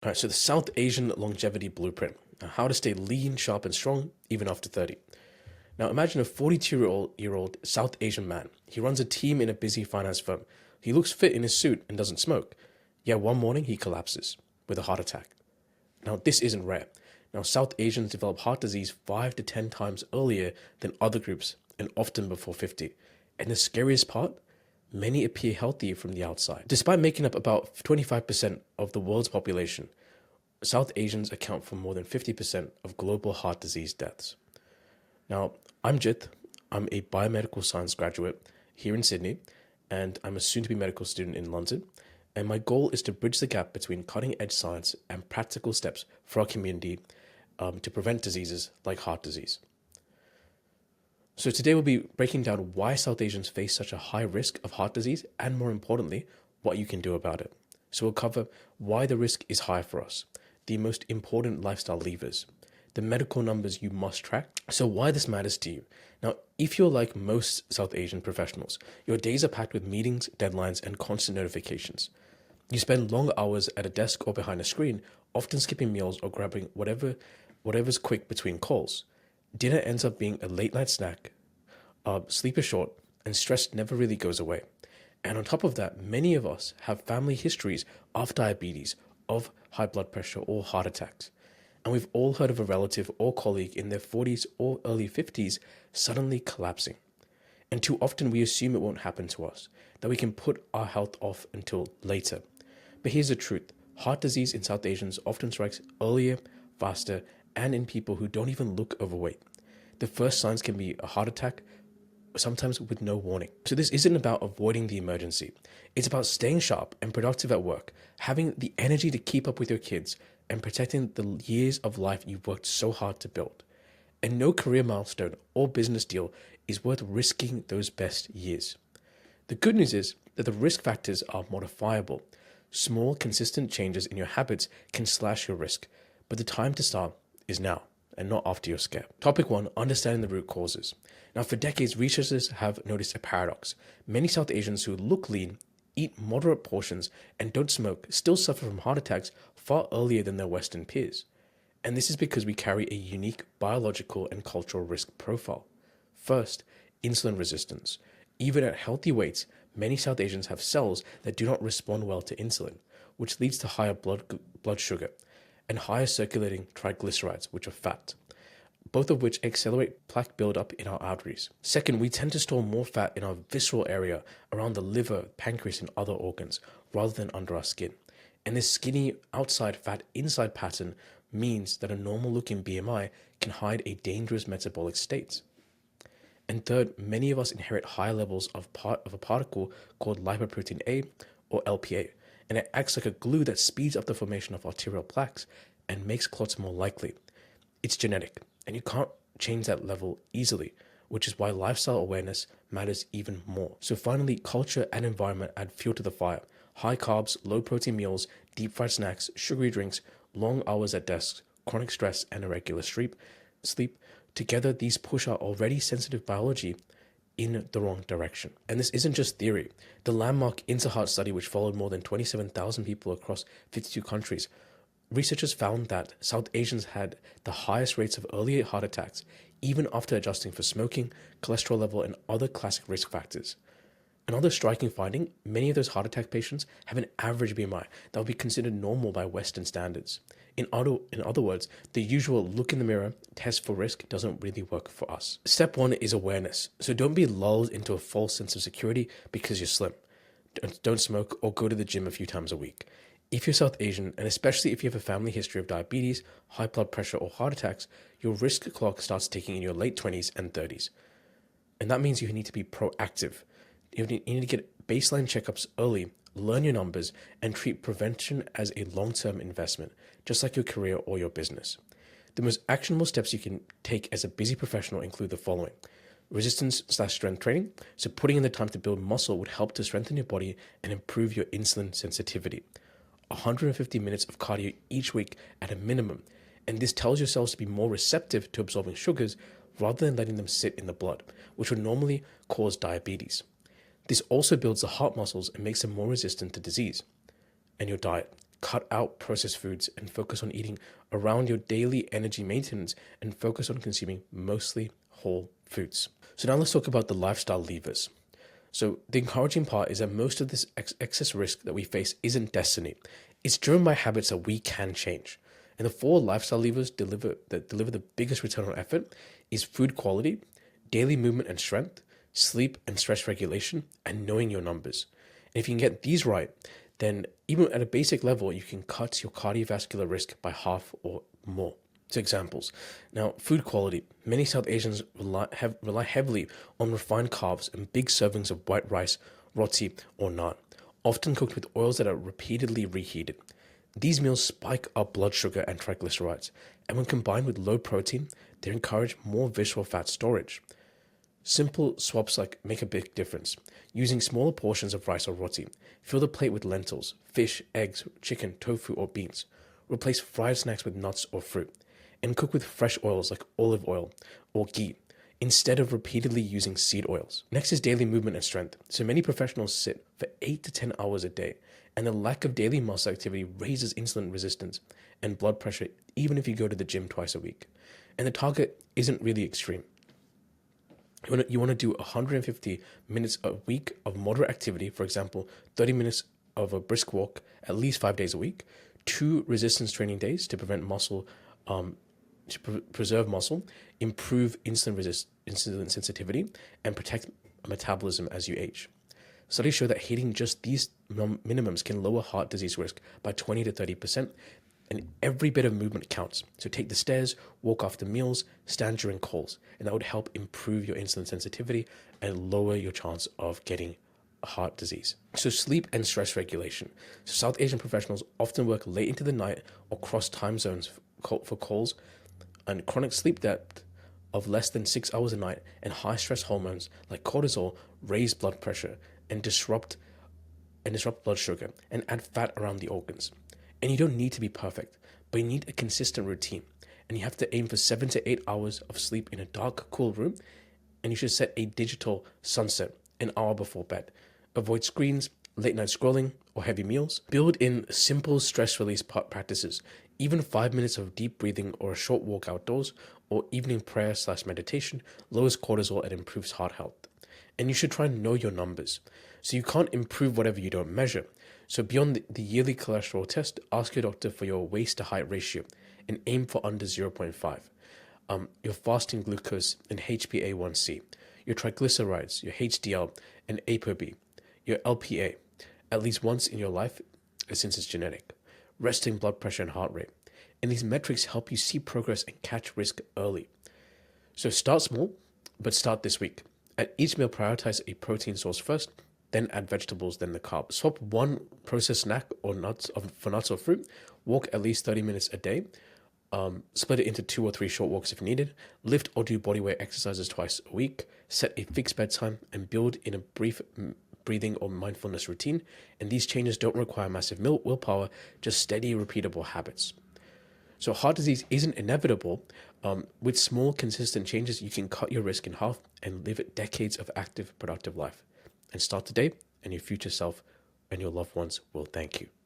All right, so the South Asian longevity blueprint. Now, how to stay lean, sharp, and strong even after 30. Now, imagine a 42-year-old South Asian man. He runs a team in a busy finance firm. He looks fit in his suit and doesn't smoke. Yet one morning he collapses with a heart attack. Now, this isn't rare. Now, South Asians develop heart disease 5 to 10 times earlier than other groups and often before 50. And the scariest part, many appear healthy from the outside. Despite making up about 25% of the world's population, South Asians account for more than 50% of global heart disease deaths. Now, I'm Jit. I'm a biomedical science graduate here in Sydney, and I'm a soon to be medical student in London. And my goal is to bridge the gap between cutting edge science and practical steps for our community to prevent diseases like heart disease. So today we'll be breaking down why South Asians face such a high risk of heart disease and, more importantly, what you can do about it. So we'll cover why the risk is high for us, the most important lifestyle levers, the medical numbers you must track, so why this matters to you. Now, if you're like most South Asian professionals, your days are packed with meetings, deadlines, and constant notifications. You spend long hours at a desk or behind a screen, often skipping meals or grabbing whatever's quick between calls. Dinner ends up being a late night snack, sleep is short, and stress never really goes away. And on top of that, many of us have family histories of diabetes, of high blood pressure, or heart attacks. And we've all heard of a relative or colleague in their 40s or early 50s suddenly collapsing. And too often we assume it won't happen to us, that we can put our health off until later. But here's the truth. Heart disease in South Asians often strikes earlier, faster, and in people who don't even look overweight. The first signs can be a heart attack, sometimes with no warning. So this isn't about avoiding the emergency. It's about staying sharp and productive at work, having the energy to keep up with your kids, and protecting the years of life you've worked so hard to build. And no career milestone or business deal is worth risking those best years. The good news is that the risk factors are modifiable. Small, consistent changes in your habits can slash your risk, but the time to start is now and not after you're scared. Topic 1, understanding the root causes. Now, for decades, researchers have noticed a paradox. Many South Asians who look lean, eat moderate portions, and don't smoke still suffer from heart attacks far earlier than their Western peers. And this is because we carry a unique biological and cultural risk profile. First, insulin resistance. Even at healthy weights, many South Asians have cells that do not respond well to insulin, which leads to higher blood sugar and higher circulating triglycerides, which are fat, both of which accelerate plaque buildup in our arteries. Second, we tend to store more fat in our visceral area around the liver, pancreas, and other organs, rather than under our skin. And this skinny outside fat inside pattern means that a normal looking BMI can hide a dangerous metabolic state. And third, many of us inherit high levels of a particle called lipoprotein A, or LPA, and it acts like a glue that speeds up the formation of arterial plaques and makes clots more likely. It's genetic, and you can't change that level easily, which is why lifestyle awareness matters even more. So finally, culture and environment add fuel to the fire. High carbs, low protein meals, deep fried snacks, sugary drinks, long hours at desks, chronic stress, and irregular sleep. Together, these push our already sensitive biology in the wrong direction. And this isn't just theory. The landmark InterHeart study, which followed more than 27,000 people across 52 countries, researchers found that South Asians had the highest rates of early heart attacks, even after adjusting for smoking, cholesterol level, and other classic risk factors. Another striking finding, many of those heart attack patients have an average BMI that would be considered normal by Western standards. In other words, the usual look in the mirror, test for risk doesn't really work for us. Step 1 is awareness. So don't be lulled into a false sense of security because you're slim. Don't smoke or go to the gym a few times a week. If you're South Asian, and especially if you have a family history of diabetes, high blood pressure, or heart attacks, your risk clock starts ticking in your late 20s and 30s. And that means you need to be proactive. You need to get baseline checkups early, learn your numbers, and treat prevention as a long-term investment, just like your career or your business. The most actionable steps you can take as a busy professional include the following. Resistance/strength training. So putting in the time to build muscle would help to strengthen your body and improve your insulin sensitivity. 150 minutes of cardio each week at a minimum. And this tells your cells to be more receptive to absorbing sugars rather than letting them sit in the blood, which would normally cause diabetes. This also builds the heart muscles and makes them more resistant to disease. And your diet. cut out processed foods and focus on eating around your daily energy maintenance and focus on consuming mostly whole foods. So now let's talk about the lifestyle levers. So the encouraging part is that most of this excess risk that we face isn't destiny. It's driven by habits that we can change. And the four lifestyle levers that deliver the biggest return on effort is food quality, daily movement and strength, sleep and stress regulation, and knowing your numbers. And if you can get these right, then even at a basic level, you can cut your cardiovascular risk by half or more. So examples. Now, food quality. Many South Asians rely heavily on refined carbs and big servings of white rice, roti, or naan, often cooked with oils that are repeatedly reheated. These meals spike up blood sugar and triglycerides, and when combined with low protein, they encourage more visceral fat storage. Simple swaps make a big difference. Using smaller portions of rice or roti, fill the plate with lentils, fish, eggs, chicken, tofu, or beans. Replace fried snacks with nuts or fruit, and cook with fresh oils like olive oil or ghee, instead of repeatedly using seed oils. Next is daily movement and strength. So many professionals sit for 8 to 10 hours a day, and the lack of daily muscle activity raises insulin resistance and blood pressure even if you go to the gym twice a week. And the target isn't really extreme. You want to do 150 minutes a week of moderate activity, for example, 30 minutes of a brisk walk at least 5 days a week, 2 resistance training days to prevent muscle preserve muscle, improve insulin sensitivity, and protect metabolism as you age. Studies show that hitting just these minimums can lower heart disease risk by 20 to 30%, and every bit of movement counts. So take the stairs, walk after meals, stand during calls, and that would help improve your insulin sensitivity and lower your chance of getting heart disease. So sleep and stress regulation. So South Asian professionals often work late into the night or cross time zones for calls, and chronic sleep depth of less than 6 hours a night and high stress hormones like cortisol raise blood pressure and disrupt blood sugar and add fat around the organs. And you don't need to be perfect, but you need a consistent routine. And you have to aim for 7 to 8 hours of sleep in a dark, cool room. And you should set a digital sunset an hour before bed. Avoid screens, late night scrolling, or heavy meals. Build in simple stress release practices. Even 5 minutes of deep breathing or a short walk outdoors or evening prayer/meditation lowers cortisol and improves heart health. And you should try and know your numbers. So you can't improve whatever you don't measure. So beyond the yearly cholesterol test, ask your doctor for your waist to height ratio and aim for under 0.5. Your fasting glucose and HbA1c, your triglycerides, your HDL and ApoB, your LPA, at least once in your life since it's genetic, resting blood pressure and heart rate. And these metrics help you see progress and catch risk early. So start small, but start this week. At each meal, prioritize a protein source first, then add vegetables, then the carbs. Swap one processed snack or for nuts or fruit. Walk at least 30 minutes a day. Split it into 2 or 3 short walks if needed. Lift or do bodyweight exercises twice a week. Set a fixed bedtime and build in a brief breathing or mindfulness routine. And these changes don't require massive willpower, just steady, repeatable habits. So heart disease isn't inevitable. With small, consistent changes, you can cut your risk in half and live decades of active, productive life. And start today, and your future self and your loved ones will thank you.